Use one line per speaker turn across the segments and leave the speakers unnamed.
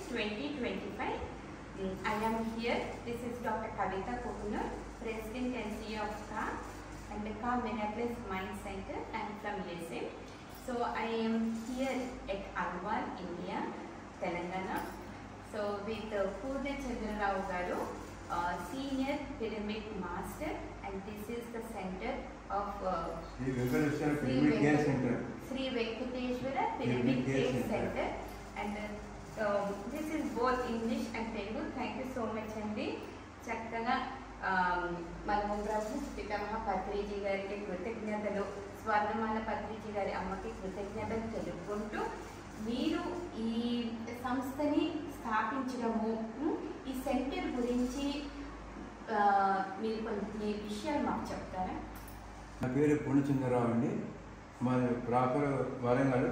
2025. I am here. This is Dr. Kavita Kokunur, President and CEO of KA and the KA Menaplus Mind Center. I am from USA. So I am here at Alwar, India, Telangana. So with Purna Chandra Rao Garu, Senior Pyramid Master, and this is the center of Sri Venkateshwara Pyramid Gate Center. And this is both English and Telugu. Thank you so much, Andy. Chakkana మనము ప్రభు పితామహ పత్రిజీ గారికి కృతజ్ఞతలు, స్వర్ణమాల పత్రిజీ గారి అమ్మకి కృతజ్ఞతలు తెలుపుకుంటూ మీరు ఈ సంస్థని స్థాపించడము, ఈ సెంటర్ గురించి మీరు కొన్ని విషయాలు మాకు చెప్తారా?
నా పేరు పూర్ణచంద్రరావు అండి. మాది ప్రాపర్ వరంగల్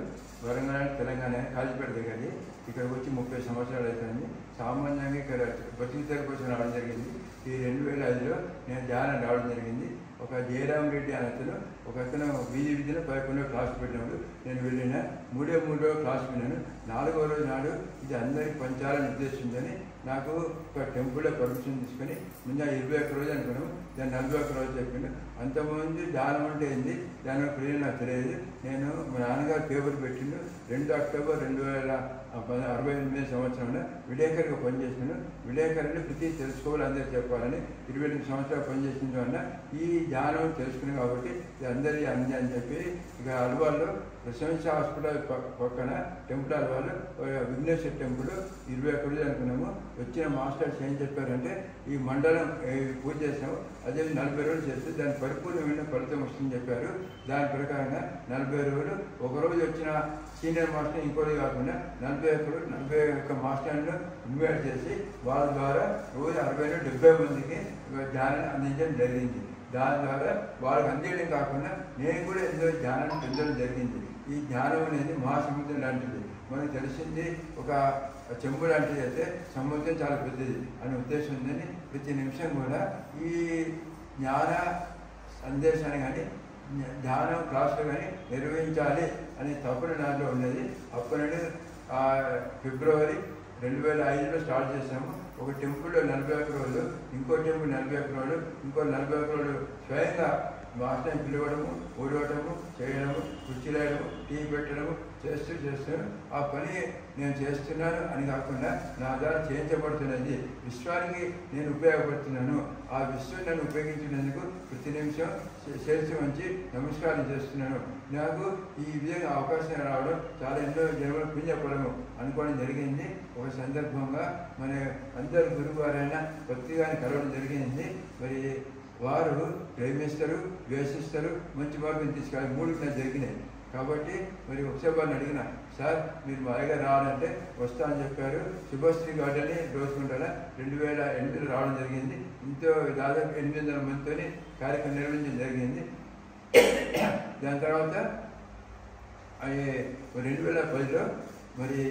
తెలంగాణ కాజీపేట దగ్గరది. ఇక్కడికి వచ్చి 30 సంవత్సరాలు అవుతుంది. సామాన్యంగా ఇక్కడ బతికితెర కోసం రావడం జరిగింది. ఈ 2005లో నేను ధ్యానం రావడం జరిగింది. ఒక జయరామ్ రెడ్డి అనే అతను, ఒక అతను విద్యను 11వ క్లాస్ పెట్టినప్పుడు నేను వెళ్ళిన 3వ క్లాస్ విన్నాను. 4వ రోజు నాడు ఇది అందరికి పంచాలని ఉద్దేశించిందని నాకు ఒక టెంపుల్లో పర్మిషన్ తీసుకొని ముందు 21 రోజు అనుకున్నాము. దాన్ని 41 రోజు చెప్పిండు. అంతకుముందు ధ్యానం అంటే ఏంది, దాని ప్రేరణ నాకు తెలియదు. నేను మా నాన్నగారు పేపర్ పెట్టిండు. 2 అక్టోబర్ 2068 సంవత్సరంలో విలేకరిగా పనిచేసినాను. విలేకరులు ప్రతి తెలుసుకోవాలి, అందరూ చెప్పాలని 28 సంవత్సరాలు పనిచేసిన వల్ల ఈ ధ్యానం తెలుసుకున్నాను. కాబట్టి ఇది అందరి అంది అని చెప్పి ఇక అల్వాల్లో ప్రశంస హాస్పిటల్ పక్కన టెంపుల్ అల్వాలు విఘ్నేశ్వర టెంపుల్ 21 రోజు అనుకున్నాము. వచ్చిన మాస్టర్స్ ఏం చెప్పారంటే ఈ మండలం పూజ చేసాము, అదే 40 రోజులు చేస్తే దాని పరిపూర్ణమైన ఫలితం వస్తుందని చెప్పారు. దాని ప్రకారంగా 40 రోజులు ఒకరోజు వచ్చిన సీనియర్ మాస్టర్ ఇంకోటి కాకుండా 41 మాస్టర్లను ఇన్వైట్ చేసి వాళ్ళ ద్వారా రోజు 60-70 మందికి ధ్యానం అందించడం జరిగింది. దాని ద్వారా వాళ్ళకి అందించడం కాకుండా నేను కూడా ఎంతో ధ్యానాన్ని పెంచడం జరిగింది. ఈ ధ్యానం అనేది మహాసముద్రం లాంటిది. మనకు తెలిసింది ఒక చెంబు లాంటిది అయితే సముద్రం చాలా పెద్దది అనే ఉద్దేశం ఉందని ప్రతి నిమిషం కూడా ఈ జ్ఞాన సందేశాన్ని కానీ ధ్యానం క్లాసులు కానీ నిర్వహించాలి అనే తపన నాలో ఉన్నది. అప్పటి నుండి ఫిబ్రవరి 2005లో స్టార్ట్ చేసాము. ఒక టెంపుల్లో 41 రోజులు, ఇంకో టెంపుల్ 41 రోజులు, ఇంకో 41 రోజులు స్వయంగా మాస్టర్ని పిలవడము, ఊడవటము, చేయడము, కుర్చీలేయడము, టీ పెట్టడము చేస్తూ ఆ పని నేను చేస్తున్నాను అని కాకుండా నా ద్వారా చేయించబడుతున్నది. విశ్వానికి నేను ఉపయోగపడుతున్నాను. ఆ విశ్వం నన్ను ఉపయోగించినందుకు ప్రతి నిమిషం చేసి మంచి నమస్కారం చేస్తున్నాను. నాకు ఈ విధంగా అవకాశం రావడం చాలా ఎన్నో జన్మలు పుణ్యపడము అనుకోవడం జరిగింది. ఒక సందర్భంగా మన అందరు గురువారైన పత్రికని కలవడం జరిగింది. మరి వారు ప్రేమిస్తారు, ద్వేషిస్తారు, మంచి మార్గం తీసుకెళ్ళి 3 నాకు జరిగినాయి. కాబట్టి మరి ఒకసారి వారిని అడిగిన, సార్ మీరు మా దగ్గర రావాలంటే వస్తా అని చెప్పారు. శుభశ్రీ గార్డెన్ని రోజుకుంటాడ 2008లో రావడం జరిగింది. ఇంతో దాదాపు 800 మందితో కార్యక్రమం నిర్వహించడం జరిగింది. దాని తర్వాత 2010లో మరి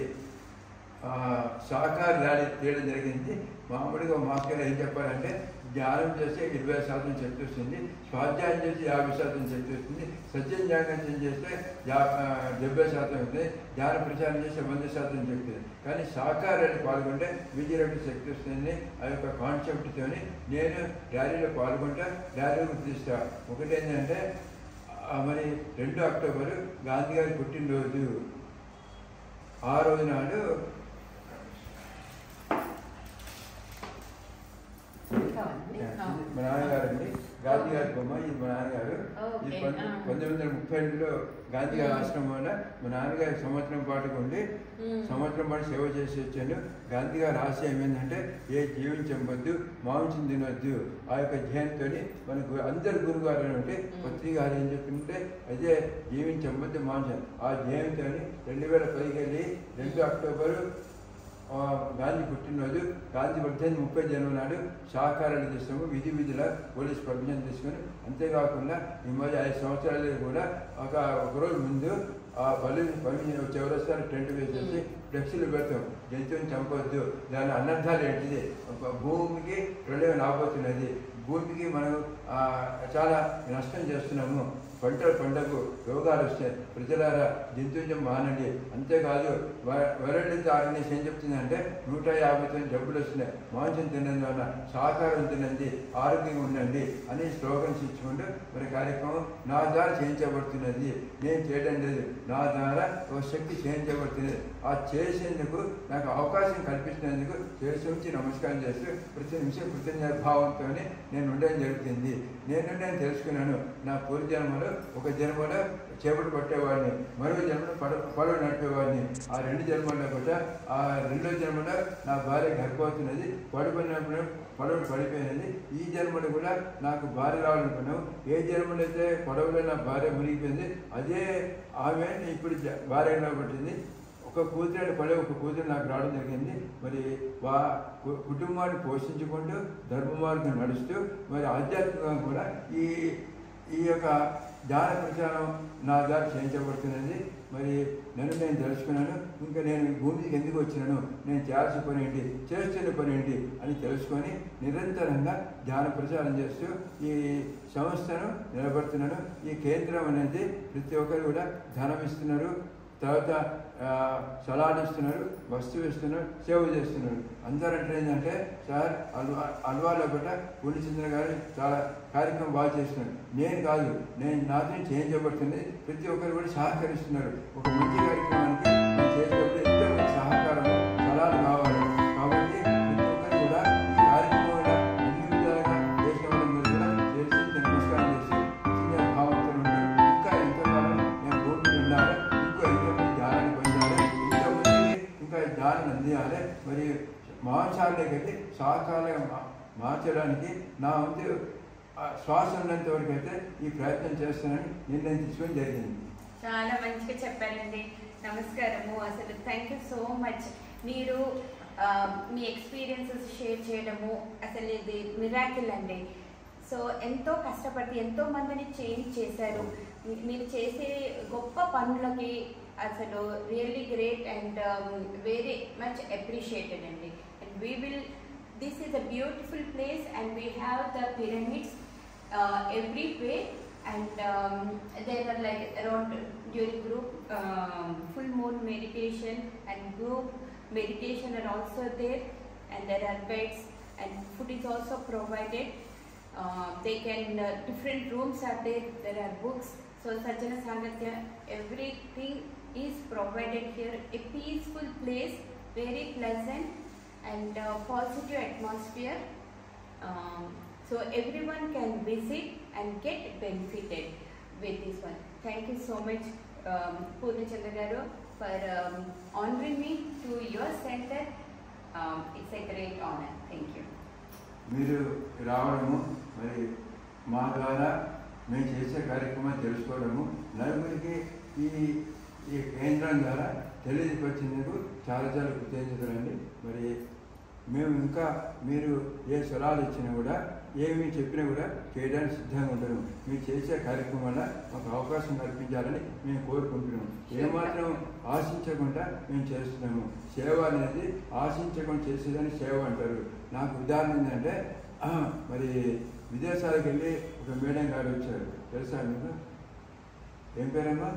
సహకార ర్యాలీ తీయడం జరిగింది. మామూలుగా మాస్టర్ ఏం చెప్పారంటే ధ్యానం చేస్తే 20% శక్తి వస్తుంది, స్వాధ్యాయం చేసి 50% శక్తి వస్తుంది, సత్యజ్ఞానం చేస్తే 70% అవుతుంది, ధ్యాన ప్రచారం చేస్తే 100% శక్తి. కానీ సహకారాన్ని పాల్గొంటే విజయరెడ్డి శక్తి వస్తుంది. ఆ యొక్క కాన్సెప్ట్తో నేను ర్యాలీలో పాల్గొంటా, ర్యాలీలో గుర్తిస్తా. ఒకటి ఏంటంటే మరి 2 అక్టోబర్ గాంధీ గారి పుట్టినరోజు. ఆ రోజు నాడు మా నాన్నగారు అండి, గాంధీ గారి బొమ్మ. ఇది మా నాన్నగారు. ఇది 1932లో గాంధీ గారి ఆశ్రమం వల్ల మా నాన్నగారి సంవత్సరం పాటు ఉండి సంవత్సరం పాటు సేవ చేసి వచ్చాను. గాంధీ గారి ఆశయం ఏంటంటే ఏ జీవించవద్దు, మాంసం తినవద్దు. ఆ యొక్క ధ్యేయంతో మనకు అందరు గురుగారు ఉంటే పత్రిక గారు ఏం చెప్తుంటే అదే జీవించవద్దు మాంసం. ఆ ధ్యేయంతో 2010 వెళ్ళి 2 అక్టోబర్ గాంధీ పుట్టినరోజు, గాంధీ వర్ధంతి 30 జనవరి నాడు సహకారాలు చేస్తాము. విధుల పోలీస్ పర్మిషన్ తీసుకొని, అంతేకాకుండా ఈ మధ్య 5 సంవత్సరాలు కూడా ఒకరోజు ముందు ఆ పర్మిషన్ చౌరస్తాను టెంట్ వేసేసి ఫ్లెక్సీలు పెడతాం. జంతువుని చంపవద్దు, దాని అనర్థాలు ఏంటిది, భూమికి ప్రళయం రాబోతున్నది, భూమికి మనం చాలా నష్టం చేస్తున్నాము, పంటకు రోగాలు వస్తాయి. ప్రజలారా దింతుంజం మానండి. అంతేకాదు వరల్డ్ ఆర్గనైజేషన్ ఏం చెప్తుందంటే 150 జబ్బులు వస్తున్నాయి, మాంసం తినందువల్ల సహకారం తినండి, ఆరోగ్యంగా ఉండండి అని స్లోగన్స్ ఇచ్చుకుంటూ మరి కార్యక్రమం నా ద్వారా చేయించబడుతున్నది. నేను చేయడం లేదు, నా ద్వారా ఒక శక్తి చేయించబడుతున్నది. ఆ చేసేందుకు నాకు అవకాశం కల్పించినందుకు చేసి ఉంచి నమస్కారం చేస్తూ ప్రతి నిమిషం కృతజ్ఞత భావంతో నేను ఉండడం జరుగుతుంది. నేను తెలుసుకున్నాను, నా పూర్వ జన్మలో ఒక జన్మలో చేపలు పట్టేవాడిని, మరో జన్మలో పడవ నడిపేవాడిని. ఆ 2 జన్మల్లో కూడా ఆ 2వ జన్మలో నా భార్య గర్భవతున్నది, పడిపోయినప్పుడు పడవలు పడిపోయినది. ఈ జన్మలో కూడా నాకు భార్య రావాలనుకున్నావు. ఏ జన్మలో అయితే పడవలో నా భార్య మునిగిపోయింది, అదే ఆమె ఇప్పుడు భార్య పట్టింది. ఒక కూతురు పడే ఒక కూతురు నాకు రావడం జరిగింది. మరి కుటుంబాన్ని పోషించుకుంటూ ధర్మ మార్గం నడుస్తూ మరి ఆధ్యాత్మికంగా కూడా ఈ యొక్క జ్ఞాన ప్రచారం నా ద్వారా చేయించబడుతున్నది. మరి నన్ను నేను తెలుసుకున్నాను. ఇంకా నేను భూమికి ఎందుకు వచ్చినాను, నేను చేయాల్సిన పని ఏంటి, చేస్తున్న పని ఏంటి అని తెలుసుకొని నిరంతరంగా జ్ఞాన ప్రచారం చేస్తూ ఈ సంస్థను నిలబడుతున్నాను. ఈ కేంద్రం అనేది ప్రతి ఒక్కరు కూడా ధనం ఇస్తున్నారు, తర్వాత సలాడ్ ఇస్తున్నారు, వస్తువు ఇస్తున్నారు, సేవ చేస్తున్నారు. అందరూ అంటే ఏంటంటే సార్ అల్వాలో కూడా పూర్ణచంద్ర గారు చాలా కార్యక్రమం బాగా చేస్తున్నారు. నేను కాదు, నాతో చేయించబడుతుంది. ప్రతి ఒక్కరు కూడా సహకరిస్తున్నారు. ఒక మంచి కార్యక్రమానికి నేను చేసేటప్పుడు ఎంతో మంది సహకారం సలాలు కావాలి. కాబట్టి ప్రతి ఒక్కరు కూడా ఈ కార్యక్రమంలో అన్ని విధాలుగా చేసిన వాళ్ళందరూ కూడా చేసి నేను నమస్కారం చేసి చిన్న భావంతో ఉండి ఇంకా ఎంతకాలం నేను భూమిని ఉండాలి, ఎంతోమంది జ్ఞానాన్ని పొందాలి, ఎంతోమందికి ఇంకా జ్ఞానం అందియాలి. మరి మాంసాలకి సహకారంగా మార్చడానికి నా వంతు శ్వాస ఉన్నంత వరకు అయితే ఈ ప్రయత్నం చేస్తానని నిర్ణయం తీసుకోవడం జరిగింది.
చాలా మంచిగా చెప్పారండి. నమస్కారము. అసలు థ్యాంక్ యూ సో మచ్. మీరు మీ ఎక్స్పీరియన్సెస్ షేర్ చేయడము అసలు ఇది మిరాకిల్ అండి. సో ఎంతో కష్టపడి ఎంతో మందిని చేంజ్ చేశారు. మీరు చేసే గొప్ప పనులకి అసలు really great and very much appreciated అండి. And we will this is a beautiful place and we have the pyramids everywhere and there are like around during group full moon meditation and group meditation are also there and there are beds and food is also provided. They can different rooms are there are books. So Sajjana Sangatya, everything is provided here. A peaceful place, very pleasant and positive atmosphere, so everyone can visit and get benefited with this one. Thank you so much Purnachandra garu for honoring me to your center. It's a great honor. Thank you.
మీరు రావడము మరి మా ద్వారా మేము చేసే కార్యక్రమాన్ని తెలుసుకోవడము నలుగురికి ఈ కేంద్రం ద్వారా తెలియపరిచినందుకు చాలా చాలా కృతజ్ఞతలండి. మరి మేము ఇంకా మీరు ఏ సలహాలు ఇచ్చినా కూడా ఏమి చెప్పినా కూడా చేయడానికి సిద్ధంగా ఉంటాము. మీరు చేసే కార్యక్రమం వల్ల మాకు అవకాశం కల్పించాలని మేము కోరుకుంటున్నాము. ఏమాత్రం ఆశించకుండా మేము చేస్తున్నాము. సేవ అనేది ఆశించకుండా చేసేదని సేవ అంటారు. నాకు ఉదాహరణ ఏంటంటే మరి విదేశాలకు వెళ్ళి ఒక మేడం గారు వచ్చారు, తెలుసా మీకు? ఏం పేరమ్మా?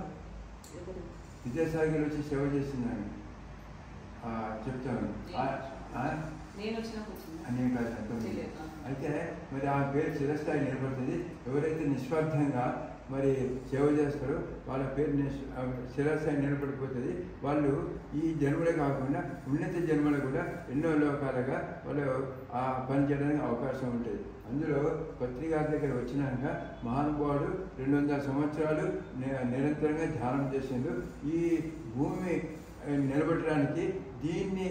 విదేశాలకు వెళ్ళి వచ్చి సేవ చేస్తున్నాను చెప్తాను. అయితే మరి ఆ పేరు చిరస్థాయి నిలబడుతుంది. ఎవరైతే నిస్వార్థంగా మరి సేవ చేస్తారో వాళ్ళ పేరు చిరస్థాయి నిలబడిపోతుంది. వాళ్ళు ఈ జన్మలే కాకుండా ఉన్నత జన్మలు కూడా ఎన్నో లోకాలుగా వాళ్ళు ఆ పని చేయడానికి అవకాశం ఉంటుంది. అందులో పత్రికా దగ్గర వచ్చినాక మహానుభావుడు 200 సంవత్సరాలు నిరంతరంగా ధ్యానం చేసిండు. ఈ భూమి నిలబెట్టడానికి దీన్ని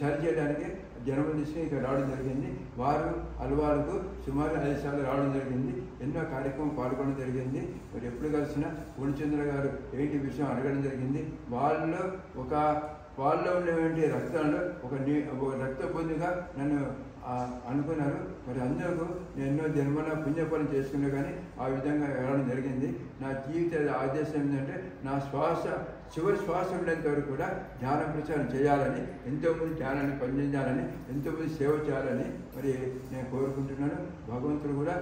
సరి చేయడానికి జన్మలు తీసుకుని ఇక్కడ రావడం జరిగింది. వారు అలవాళ్ళకు సుమారు 5 సార్లు రావడం జరిగింది. ఎన్నో కార్యక్రమం పాల్గొనడం జరిగింది. మరి ఎప్పుడు కలిసినా పూర్ణచంద్ర గారు ఏంటి విషయం అడగడం జరిగింది. వాళ్ళలో ఉన్నటువంటి రక్తంలో ఒక రక్త పొందుగా నన్ను అనుకున్నారు. మరి అందరూ నేను ఎన్నో జన్మల పుణ్యఫలం చేసుకున్నా కానీ ఆ విధంగా వెళ్ళడం జరిగింది. నా జీవిత ఆదేశం ఏంటంటే నా చివరి శ్వాస ఉండేంత వరకు కూడా ధ్యాన ప్రచారం చేయాలని, ఎంతోమంది ధ్యానాన్ని పొందించాలని, ఎంతోమంది సేవ చేయాలని మరి నేను కోరుకుంటున్నాను. భగవంతుడు కూడా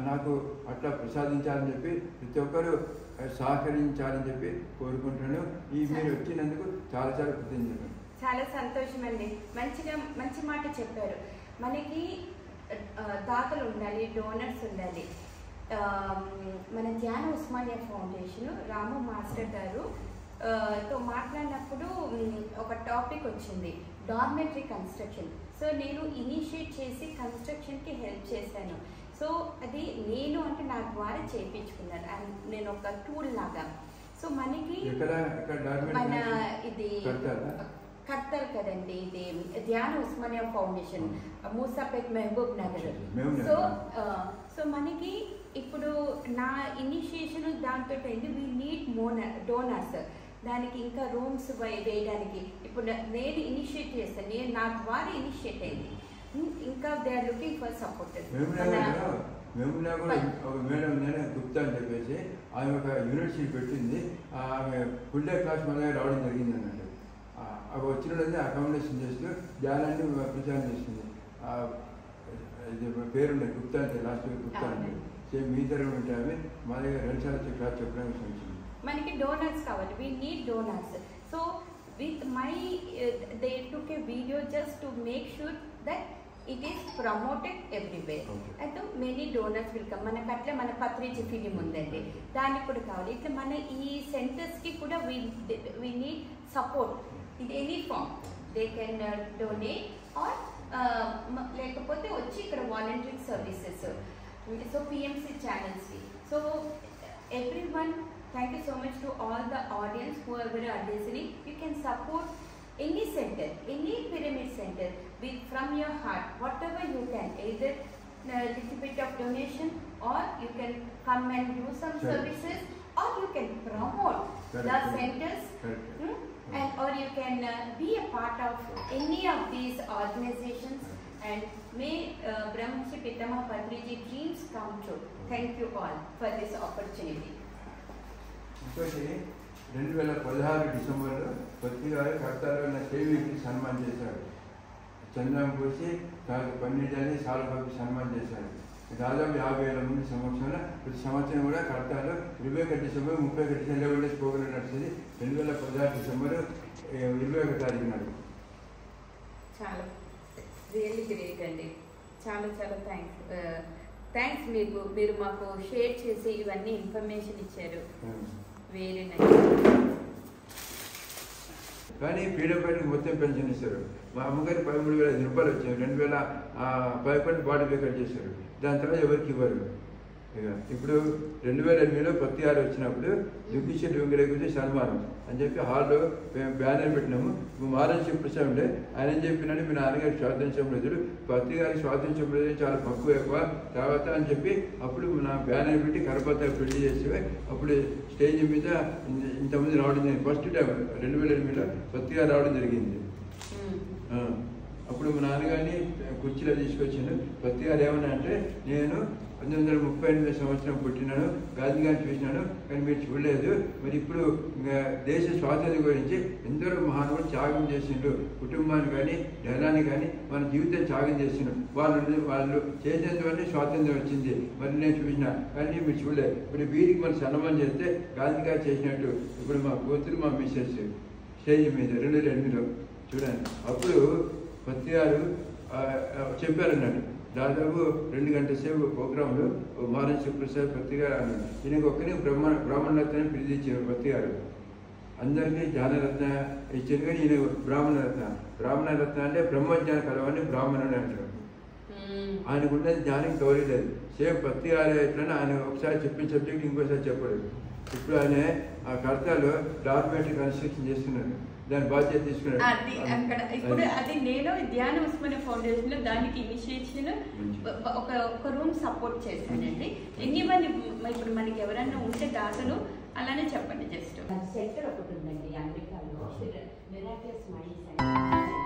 నాకు అట్లా ప్రసాదించాలని చెప్పి ప్రతి ఒక్కరు సహకరించాలని చెప్పి కోరుకుంటున్నాను. మీరు వచ్చినందుకు చాలా చాలా కృతజ్ఞతలు.
చాలా సంతోషం అండి. మంచి మాట చెప్పారు. మనకి దాతలు ఉండాలి, డోనర్స్ ఉండాలి. మన ధ్యాన ఉస్మానియా ఫౌండేషన్ రాము మాస్టర్ గారు తో మాట్లాడినప్పుడు ఒక టాపిక్ వచ్చింది, డార్మెటరీ కన్స్ట్రక్షన్. సో నేను ఇనిషియేట్ చేసి కన్స్ట్రక్షన్కి హెల్ప్ చేశాను. సో అది నేను అంటే నా ద్వారా చేయించుకున్నాను. నేను ఒక టూల్ లాగా. సో మనకి మన ఇది కర్తల్ కదండి, ఇది ధ్యాన ఉస్మానియా ఫౌండేషన్, మూసాపేట్, మహబూబ్ నగర్. సో మనకి ఇప్పుడు నా ఇనిషియేషన్ దాంతో అయింది. We need donors. దానికి ఇంకా రూమ్స్ వేయడానికి ఇప్పుడు నేను ఇనిషియేట్ చేస్తాను. నేను నా ద్వారా ఇనిషియేట్ అయింది. ఇంకా they are looking for supporters.
మేము కూడా ఒక మేడం గుప్తా అని చెప్పేసి ఆమె ఒక యూనివర్సిటీ పెట్టింది. ఆమె ఫుల్ డే క్లాస్ మన రావడం జరిగింది అన్నట్టు. అవి వచ్చినట్టు అకామిడేషన్ చేస్తూ ధ్యానాన్ని ప్రచారం చేస్తుంది. ఇది పేరుండే గుప్తా అంటే లాస్ట్ గుప్తా అంటే సేమ్ మీ తరగతి ఉంటే ఆమె మా దగ్గర 2 సార్లు క్లాస్ చెప్పడానికి వచ్చింది.
మనకి డోనర్స్ కావాలి. We need donors. So with my they took A video just to make sure that it is promoted everywhere. అయితే మెనీ డోనర్స్ విల్ కమ్. మనకు అట్లా మన పత్రిజీ ఫిలిం ఉందండి, దానికి కూడా కావాలి. ఇట్లా మన ఈ సెంటర్స్కి కూడా we need support in any form. They can donate or లేకపోతే వచ్చి ఇక్కడ వాలంటరీ సర్వీసెస్. సో పిఎంసి ఛానల్స్కి. So everyone, thank you so much to all the audience whoever are listening. You can support any center, any pyramid center with from your heart, whatever you can, either little bit of donation or you can come and do some services or you can promote the centers and or you can be a part of any of these organizations and may Brahmasi Pitama Patriji dreams come true. Thank you all for this opportunity.
ఇంకోటి 2016 డిసెంబర్లో కొద్దిగా కర్తాలో ఉన్న సేవికి సన్మానం చేశారు. చంద్రం పోసి పన్నీళ్ళని సాల్బాబు సన్మానం చేశారు. దాదాపు 50,000 మంది సమక్షంలో ప్రతి సంవత్సరం కూడా కర్తాలో 21 డిసెంబర్ 31 డిసెంబర్ 11 డేస్ ప్రోగ్రాం నడిచింది. 2016 డిసెంబర్ 21 తారీఖు నాడు.
చాలా రియల్లీ గ్రేట్ అండి. చాలా చాలా థ్యాంక్స్ మీరు మాకు షేర్ చేసి ఇవన్నీ ఇన్ఫర్మేషన్ ఇచ్చారు. Very nice.
కానీ పీడబ్ల్యూడీకి మొత్తం పెన్షన్ ఇస్తారు. మా అమ్మగారి 13,005 రూపాయలు వచ్చాయి. 2011 బాడీ రికార్డ్ చేశారు. దాని తర్వాత ఎవరికి ఇవ్వరు. ఇక ఇప్పుడు 2008లో 16 వచ్చినప్పుడు దుగ్గిశెట్టి వెంకటేశ్వర సన్మానం అని చెప్పి హాల్లో బ్యానర్ పెట్టినాము. మహారాష్ట్ర ప్రసాద్ ఉండే ఆయన ఏం చెప్పినాడు, మీ నాన్నగారికి స్వాతంత్ర్యం లేదు, పత్తి గారికి స్వాతంత్ర్యం లేదు, చాలా తక్కువ ఎక్కువ తర్వాత అని చెప్పి అప్పుడు నా బ్యానర్ పెట్టి కరపత్త పెళ్లి చేసి అప్పుడు స్టేజ్ మీద ఇంతమంది రావడం జరిగింది. ఫస్ట్ టైం 2008లో పత్తి గారు రావడం జరిగింది. అప్పుడు మా నాన్నగారిని కుర్చీలో తీసుకొచ్చాను. పత్తి గారు ఏమన్నా అంటే, నేను 1938 సంవత్సరం పుట్టినాను, గాంధీ గారిని చూసినాను, కానీ మీరు చూడలేదు. మరి ఇప్పుడు దేశ స్వాతంత్ర్యం గురించి ఎందరో మహానుభావులు త్యాగం చేసిండ్రు, కుటుంబాన్ని కానీ జనాన్ని కానీ మన జీవితం త్యాగం చేసిండ్రు. వాళ్ళు చేసినందువల్లే స్వాతంత్ర్యం వచ్చింది. మరి నేను చూసిన కానీ మీరు చూడలేదు. ఇప్పుడు వీరికి మనం సన్మానం చేస్తే గాంధీ గారు చేసినట్టు ఇప్పుడు మా కూతురు మా మిస్సెస్ స్టేజ్ మీద 2008లో చూడండి. అప్పుడు పత్తి గారు చెప్పారన్నాడు. దాదాపు 2 గంటల సేపు ప్రోగ్రాంలో మహారాష్ట్ర ప్రసాద్ పత్తి గారు అన్నాడు. ఈయనకు ఒక్కనే బ్రాహ్మణరత్నాన్ని పిలిచిచ్చారు పత్తి గారు. అందరికీ జ్ఞానరత్న ఇచ్చారు, కానీ ఈయన బ్రాహ్మణరత్న అంటే బ్రహ్మజ్ఞాన కలవని బ్రాహ్మణుడు అంటారు. ఆయనకున్నది జ్ఞానం గౌరీ లేదు. సేమ్ పత్తి గారు ఎట్లనే ఆయన ఒకసారి చెప్పిన సబ్జెక్ట్ ఇంకోసారి చెప్పలేదు. ఇప్పుడు ఆయన ఆ కర్తాలో డార్మెటరీ కన్స్ట్రక్షన్ చేస్తున్నారు. దాని బాధ్యత తీసుకున్నాడు.
ఇప్పుడు అది నేను ధ్యాన ఉస్మానియా ఫౌండేషన్ లో దానికి ఇనిషియేషన్ ఒక రూమ్ సపోర్ట్ చేశానండి. ఎన్నివన్ ఇప్పుడు మనకి ఎవరైనా ఉంటే దాతలు అలానే చెప్పండి. జస్ట్ సెంటర్ ఒకటి ఉందండి అమెరికాలో, మిరాకిలస్ మైండ్ సెంటర్.